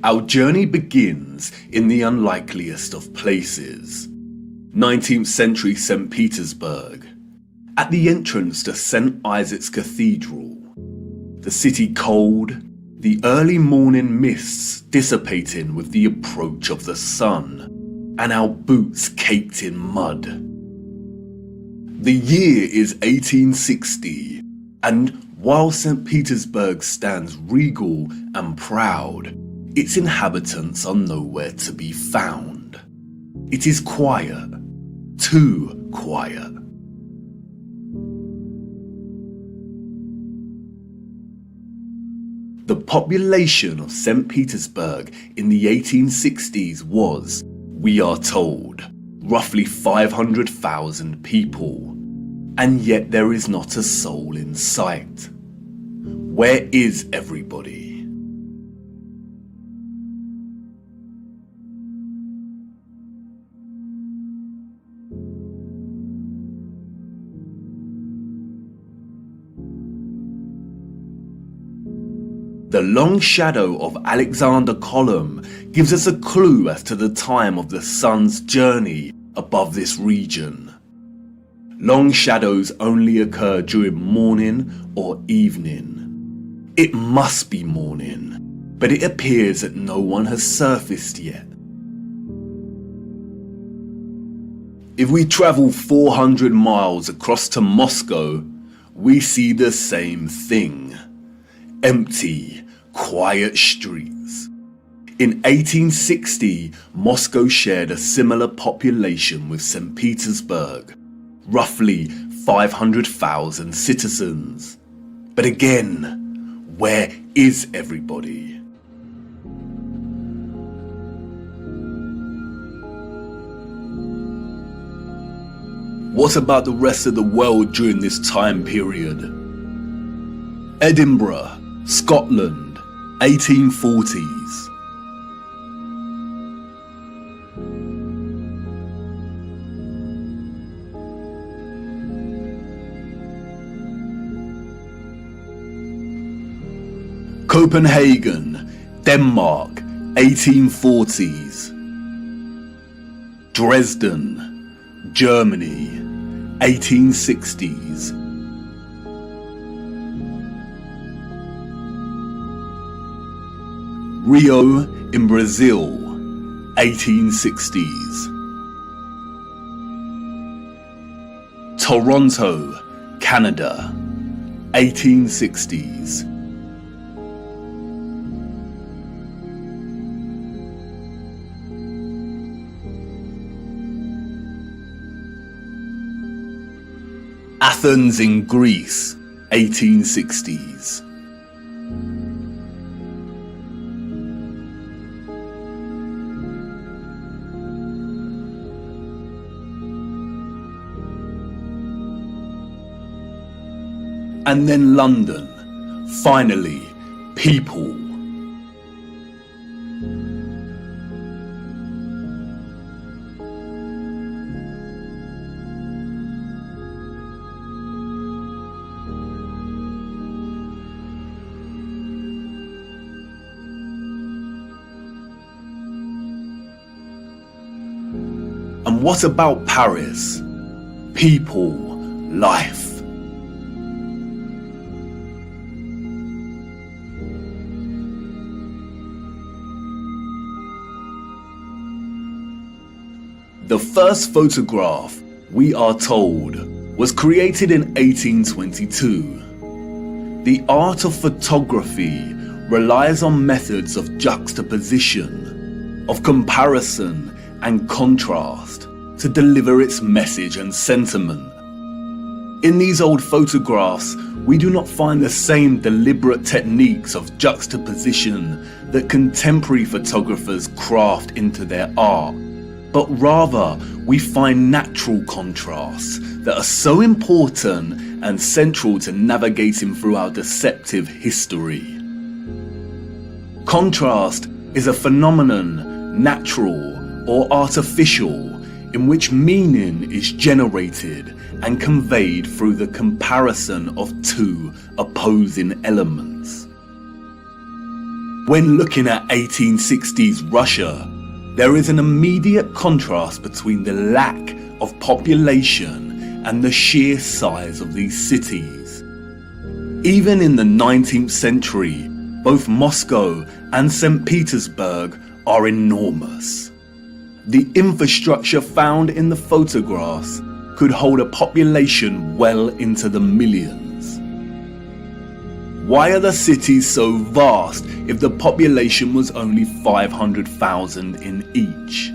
Our journey begins in the unlikeliest of places, 19th century St. Petersburg, at the entrance to St. Isaac's Cathedral. The city cold, the early morning mists dissipating with the approach of the sun, and our boots caked in mud. The year is 1860, and while St. Petersburg stands regal and proud, its inhabitants are nowhere to be found. It is quiet, too quiet. The population of St. Petersburg in the 1860s was, we are told, roughly 500,000 people, and yet there is not a soul in sight. Where is everybody? The long shadow of Alexander Column gives us a clue as to the time of the sun's journey above this region. Long shadows only occur during morning or evening. It must be morning, but it appears that no one has surfaced yet. If we travel 400 miles across to Moscow, we see the same thing. Empty, quiet streets. In 1860, Moscow shared a similar population with St. Petersburg, roughly 500,000 citizens. But again, where is everybody? What about the rest of the world during this time period? Edinburgh, Scotland, 1840s. Copenhagen, Denmark, 1840s. Dresden, Germany, 1860s. Rio in Brazil, 1860s. Toronto, Canada, 1860s. Athens in Greece, 1860s. And then London, finally, people. And what about Paris? People, life. The first photograph, we are told, was created in 1822. The art of photography relies on methods of juxtaposition, of comparison and contrast to deliver its message and sentiment. In these old photographs, we do not find the same deliberate techniques of juxtaposition that contemporary photographers craft into their art, but rather we find natural contrasts that are so important and central to navigating through our deceptive history. Contrast is a phenomenon, natural or artificial, in which meaning is generated and conveyed through the comparison of two opposing elements. When looking at 1860s Russia, there is an immediate contrast between the lack of population and the sheer size of these cities. Even in the 19th century, both Moscow and St. Petersburg are enormous. The infrastructure found in the photographs could hold a population well into the millions. Why are the cities so vast if the population was only 500,000 in each?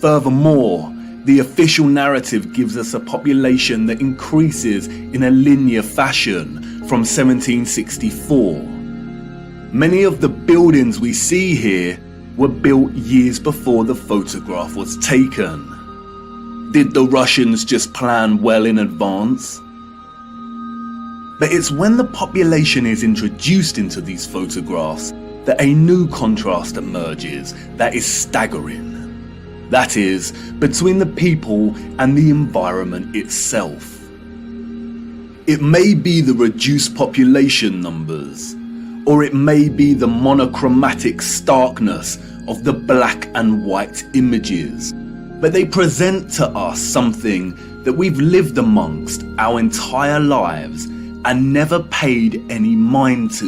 Furthermore, the official narrative gives us a population that increases in a linear fashion from 1764. Many of the buildings we see here were built years before the photograph was taken. Did the Russians just plan well in advance? But it's when the population is introduced into these photographs that a new contrast emerges that is staggering. That is, between the people and the environment itself. It may be the reduced population numbers, or it may be the monochromatic starkness of the black and white images, but they present to us something that we've lived amongst our entire lives and never paid any mind to.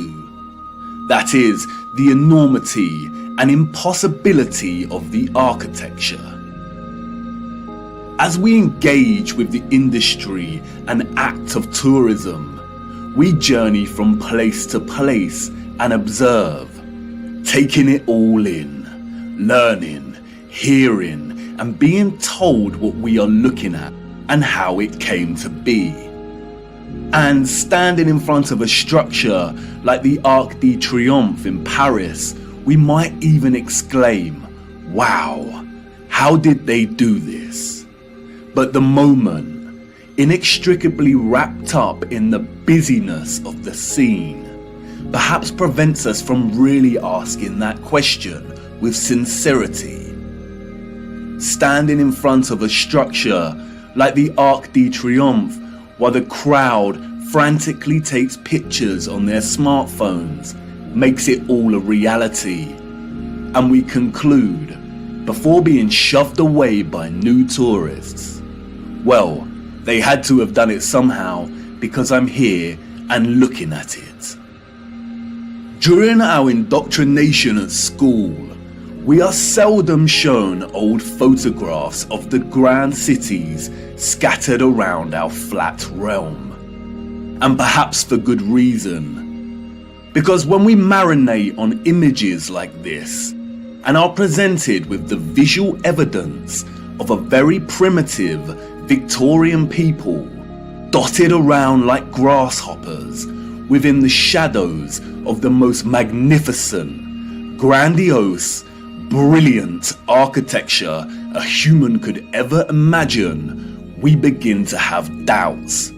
That is, the enormity and impossibility of the architecture. As we engage with the industry and act of tourism, we journey from place to place and observe, taking it all in, learning, hearing, and being told what we are looking at and how it came to be. And standing in front of a structure like the Arc de Triomphe in Paris, we might even exclaim, "Wow, how did they do this?" But the moment, inextricably wrapped up in the busyness of the scene, perhaps prevents us from really asking that question with sincerity. Standing in front of a structure like the Arc de Triomphe while the crowd frantically takes pictures on their smartphones makes it all a reality. And we conclude, before being shoved away by new tourists, well, they had to have done it somehow because I'm here and looking at it. During our indoctrination at school, we are seldom shown old photographs of the grand cities scattered around our flat realm. And perhaps for good reason. Because when we marinate on images like this and are presented with the visual evidence of a very primitive Victorian people dotted around like grasshoppers within the shadows of the most magnificent, grandiose, brilliant architecture a human could ever imagine, we begin to have doubts.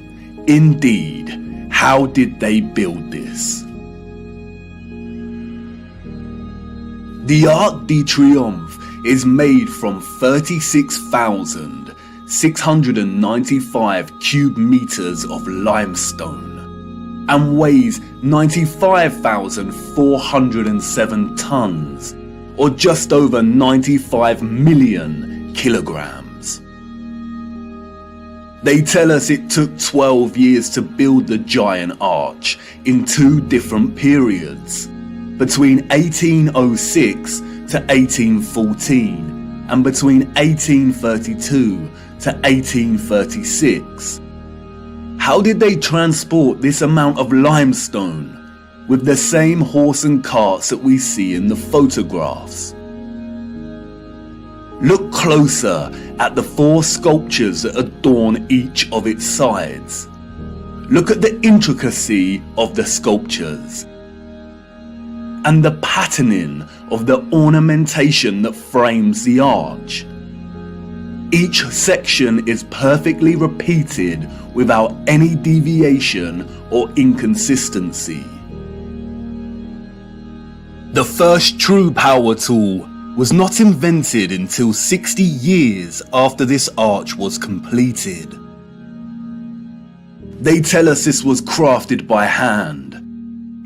Indeed, how did they build this? The Arc de Triomphe is made from 36,695 cube meters of limestone and weighs 95,407 tons, or just over 95 million kilograms. They tell us it took 12 years to build the giant arch in two different periods, between 1806 to 1814 and between 1832 to 1836. How did they transport this amount of limestone with the same horse and carts that we see in the photographs? Look closer at the four sculptures that adorn each of its sides. Look at the intricacy of the sculptures and the patterning of the ornamentation that frames the arch. Each section is perfectly repeated without any deviation or inconsistency. The first true power tool was not invented until 60 years after this arch was completed. They tell us this was crafted by hand.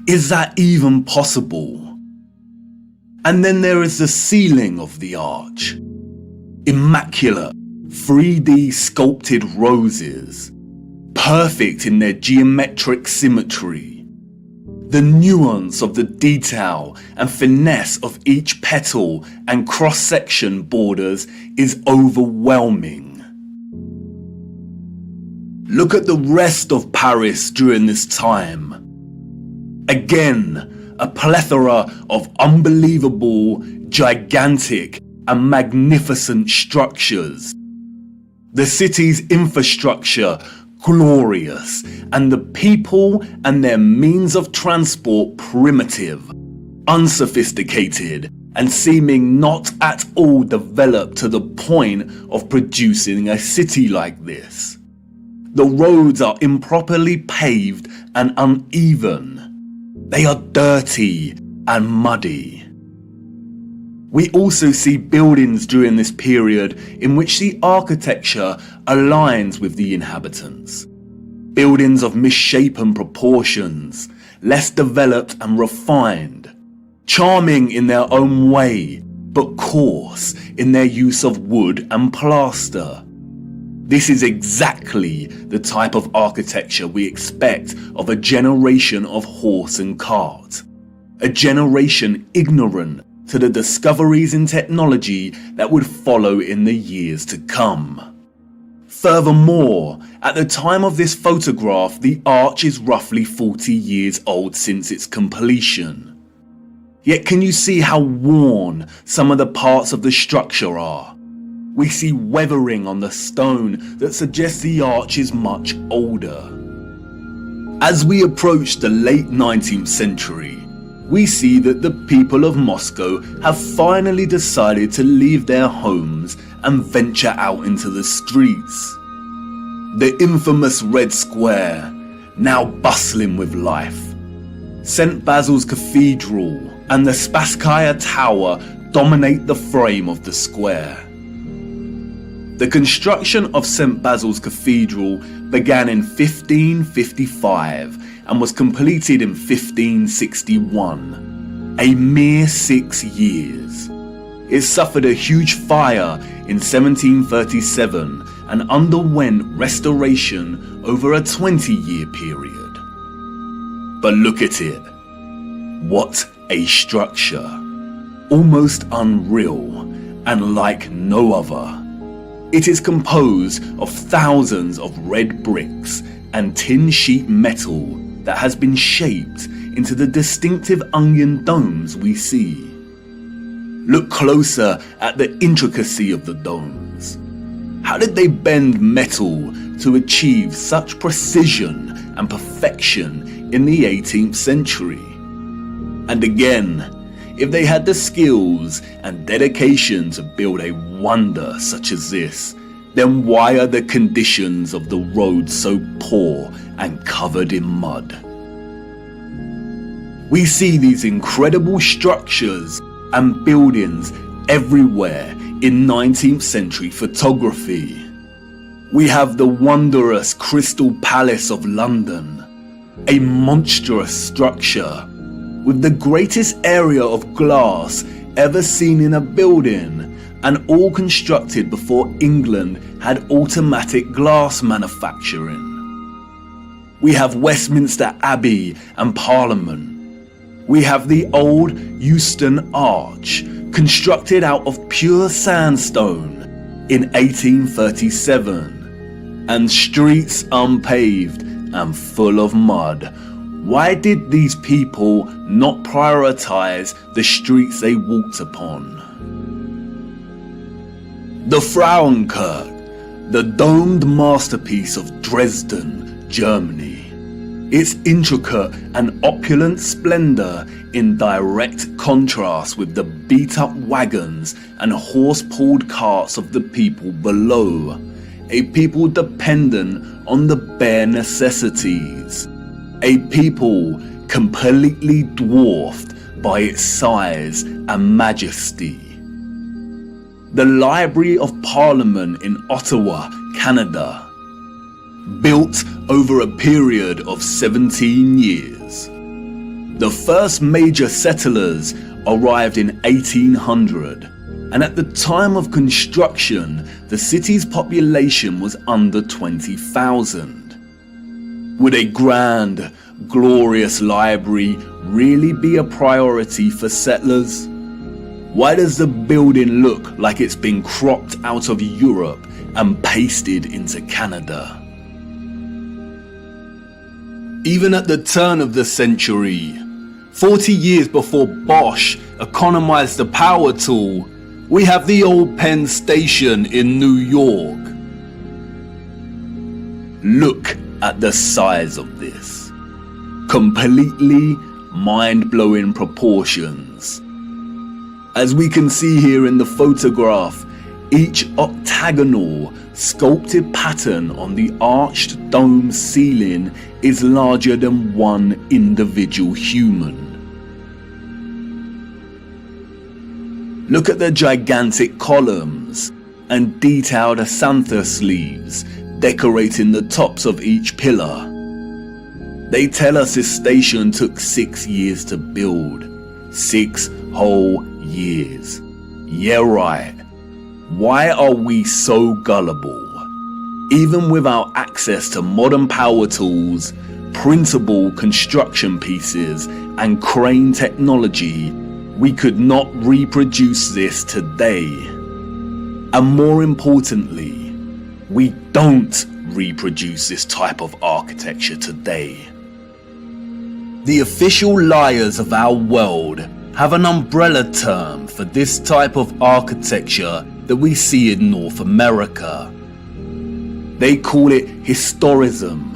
Is that even possible? And then there is the ceiling of the arch. Immaculate, 3D sculpted roses, perfect in their geometric symmetry. The nuance of the detail and finesse of each petal and cross-section borders is overwhelming. Look at the rest of Paris during this time. Again, a plethora of unbelievable, gigantic and magnificent structures. The city's infrastructure glorious, and the people and their means of transport primitive, unsophisticated, and seeming not at all developed to the point of producing a city like this. The roads are improperly paved and uneven. They are dirty and muddy. We also see buildings during this period in which the architecture aligns with the inhabitants. Buildings of misshapen proportions, less developed and refined, charming in their own way, but coarse in their use of wood and plaster. This is exactly the type of architecture we expect of a generation of horse and cart. A generation ignorant to the discoveries in technology that would follow in the years to come. Furthermore, at the time of this photograph, the arch is roughly 40 years old since its completion. Yet can you see how worn some of the parts of the structure are? We see weathering on the stone that suggests the arch is much older. As we approach the late 19th century, we see that the people of Moscow have finally decided to leave their homes and venture out into the streets. The infamous Red Square, now bustling with life. St. Basil's Cathedral and the Spasskaya Tower dominate the frame of the square. The construction of St. Basil's Cathedral began in 1555 and was completed in 1561, a mere 6 years. It suffered a huge fire in 1737 and underwent restoration over a 20-year period. But look at it. What a structure. Almost unreal and like no other. It is composed of thousands of red bricks and tin sheet metal that has been shaped into the distinctive onion domes we see. Look closer at the intricacy of the domes. How did they bend metal to achieve such precision and perfection in the 18th century? And again, if they had the skills and dedication to build a wonder such as this, then why are the conditions of the road so poor and covered in mud? We see these incredible structures and buildings everywhere in 19th century photography. We have the wondrous Crystal Palace of London, a monstrous structure with the greatest area of glass ever seen in a building, and all constructed before England had automatic glass manufacturing. We have Westminster Abbey and Parliament. We have the old Euston Arch, constructed out of pure sandstone in 1837, and streets unpaved and full of mud. Why did these people not prioritize the streets they walked upon? The Frauenkirche, the domed masterpiece of Dresden, Germany. Its intricate and opulent splendor in direct contrast with the beat-up wagons and horse-pulled carts of the people below, a people dependent on the bare necessities, a people completely dwarfed by its size and majesty. The Library of Parliament in Ottawa, Canada, built over a period of 17 years. The first major settlers arrived in 1800, and at the time of construction, the city's population was under 20,000. Would a grand, glorious library really be a priority for settlers? Why does the building look like it's been cropped out of Europe and pasted into Canada? Even at the turn of the century, 40 years before Bosch economized the power tool, we have the old Penn Station in New York. Look at the size of this. Completely mind-blowing proportions. As we can see here in the photograph, each octagonal, sculpted pattern on the arched dome ceiling is larger than one individual human. Look at the gigantic columns and detailed acanthus leaves decorating the tops of each pillar. They tell us this station took 6 years to build. 6 whole years. Yeah, right. Why are we so gullible? Even without access to modern power tools, printable construction pieces, and crane technology, we could not reproduce this today. And more importantly, we don't reproduce this type of architecture today. The official liars of our world have an umbrella term for this type of architecture that we see in North America. They call it historism.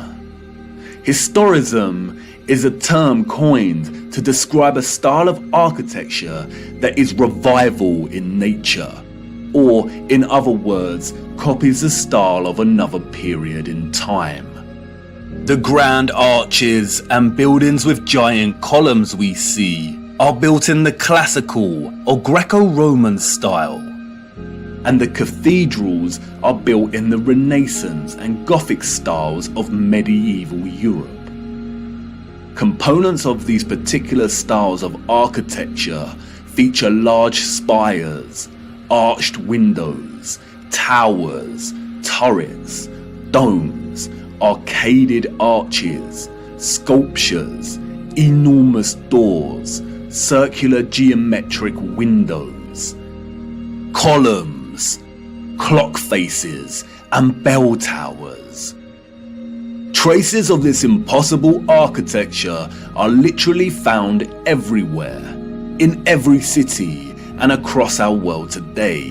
Historism is a term coined to describe a style of architecture that is revival in nature, or in other words, copies the style of another period in time. The grand arches and buildings with giant columns we see are built in the classical or Greco-Roman style, and the cathedrals are built in the Renaissance and Gothic styles of medieval Europe. Components of these particular styles of architecture feature large spires, arched windows, towers, turrets, domes, arcaded arches, sculptures, enormous doors, circular geometric windows, columns, clock faces, and bell towers. Traces of this impossible architecture are literally found everywhere, in every city and across our world today.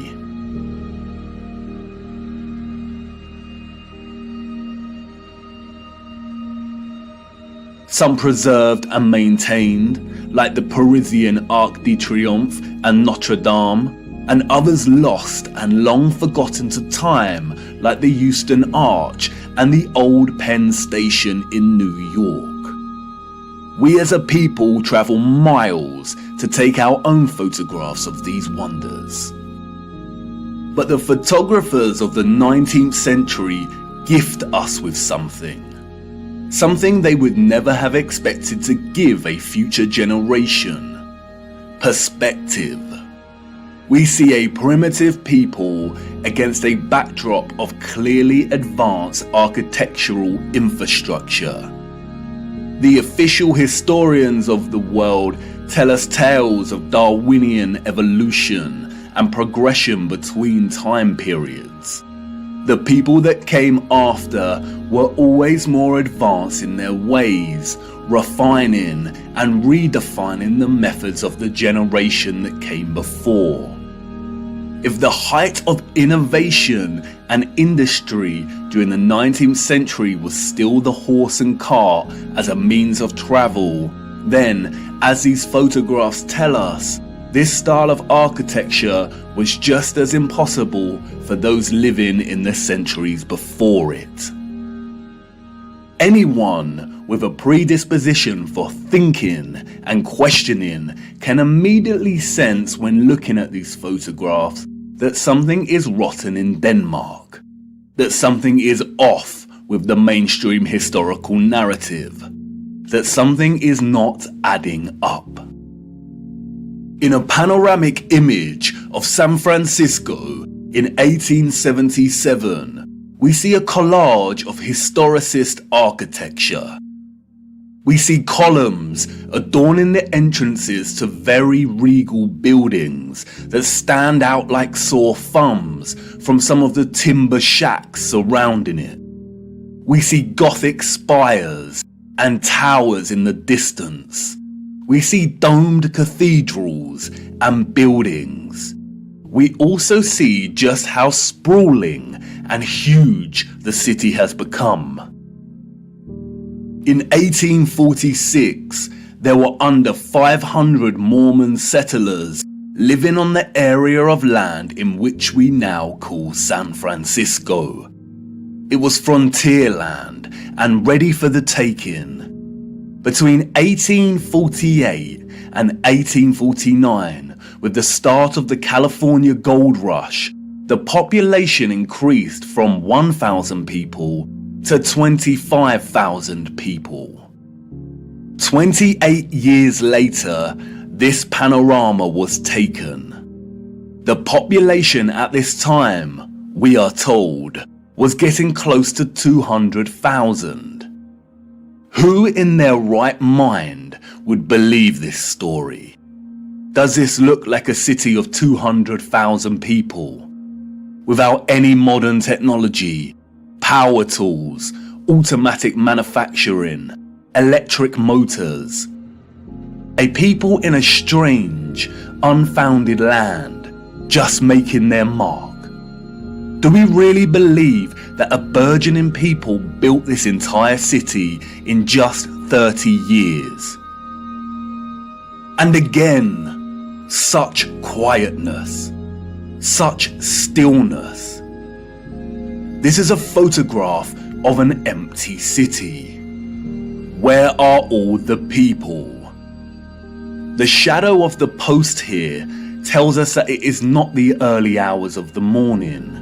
Some preserved and maintained, like the Parisian Arc de Triomphe and Notre Dame, and others lost and long forgotten to time, like the Euston Arch and the old Penn Station in New York. We as a people travel miles to take our own photographs of these wonders. But the photographers of the 19th century gift us with something they would never have expected to give a future generation: perspective. We see a primitive people against a backdrop of clearly advanced architectural infrastructure. The official historians of the world tell us tales of Darwinian evolution and progression between time periods. The people that came after were always more advanced in their ways, refining and redefining the methods of the generation that came before. If the height of innovation and industry during the 19th century was still the horse and cart as a means of travel, then, as these photographs tell us, this style of architecture was just as impossible for those living in the centuries before it. Anyone with a predisposition for thinking and questioning can immediately sense when looking at these photographs that something is rotten in Denmark, that something is off with the mainstream historical narrative, that something is not adding up. In a panoramic image of San Francisco in 1877, we see a collage of historicist architecture. We see columns adorning the entrances to very regal buildings that stand out like sore thumbs from some of the timber shacks surrounding it. We see Gothic spires and towers in the distance. We see domed cathedrals and buildings. We also see just how sprawling and huge the city has become. In 1846, there were under 500 Mormon settlers living on the area of land in which we now call San Francisco. It was frontier land and ready for the taking. Between 1848 and 1849, with the start of the California Gold Rush, the population increased from 1,000 people to 25,000 people. 28 years later, this panorama was taken. The population at this time, we are told, was getting close to 200,000. Who in their right mind would believe this story? Does this look like a city of 200,000 people? Without any modern technology, power tools, automatic manufacturing, electric motors. A people in a strange, unfounded land, just making their mark. Do we really believe that a burgeoning people built this entire city in just 30 years? And again, such quietness, such stillness. This is a photograph of an empty city. Where are all the people? The shadow of the post here tells us that it is not the early hours of the morning.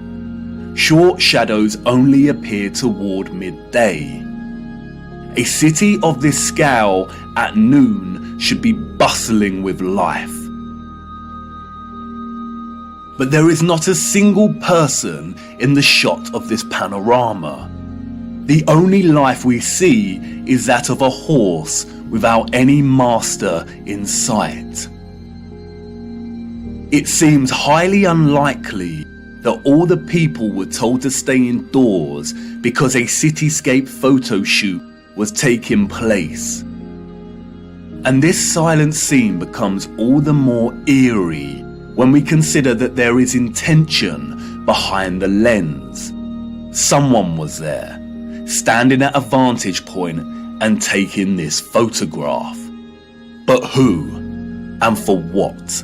Short shadows only appear toward midday. A city of this scale at noon should be bustling with life. But there is not a single person in the shot of this panorama. The only life we see is that of a horse without any master in sight. It seems highly unlikely that all the people were told to stay indoors because a cityscape photo shoot was taking place. And this silent scene becomes all the more eerie when we consider that there is intention behind the lens. Someone was there, standing at a vantage point and taking this photograph. But who? And for what?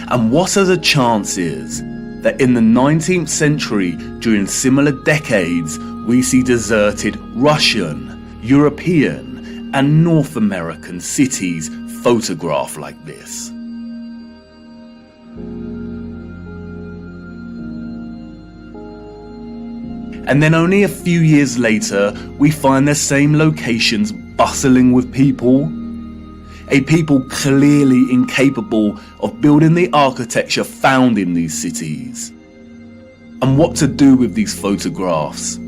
And what are the chances that in the 19th century, during similar decades, we see deserted Russian, European, and North American cities photographed like this? And then only a few years later, we find the same locations bustling with people. A people clearly incapable of building the architecture found in these cities. And what to do with these photographs?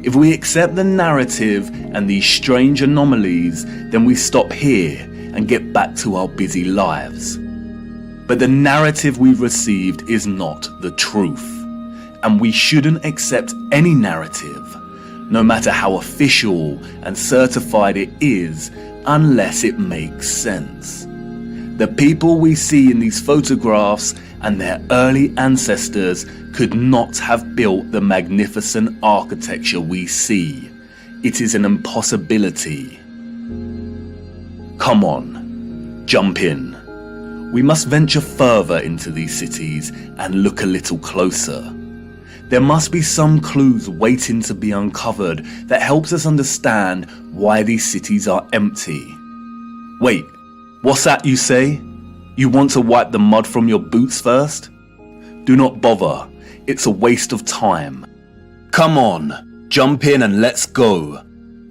If we accept the narrative and these strange anomalies, then we stop here and get back to our busy lives. But the narrative we've received is not the truth. And we shouldn't accept any narrative, no matter how official and certified it is, unless it makes sense. The people we see in these photographs and their early ancestors could not have built the magnificent architecture we see. It is an impossibility. Come on, jump in. We must venture further into these cities and look a little closer. There must be some clues waiting to be uncovered that helps us understand why these cities are empty. Wait, what's that you say? You want to wipe the mud from your boots first? Do not bother, it's a waste of time. Come on, jump in and let's go.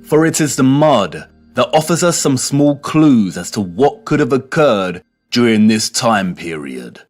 For it is the mud that offers us some small clues as to what could have occurred During this time period,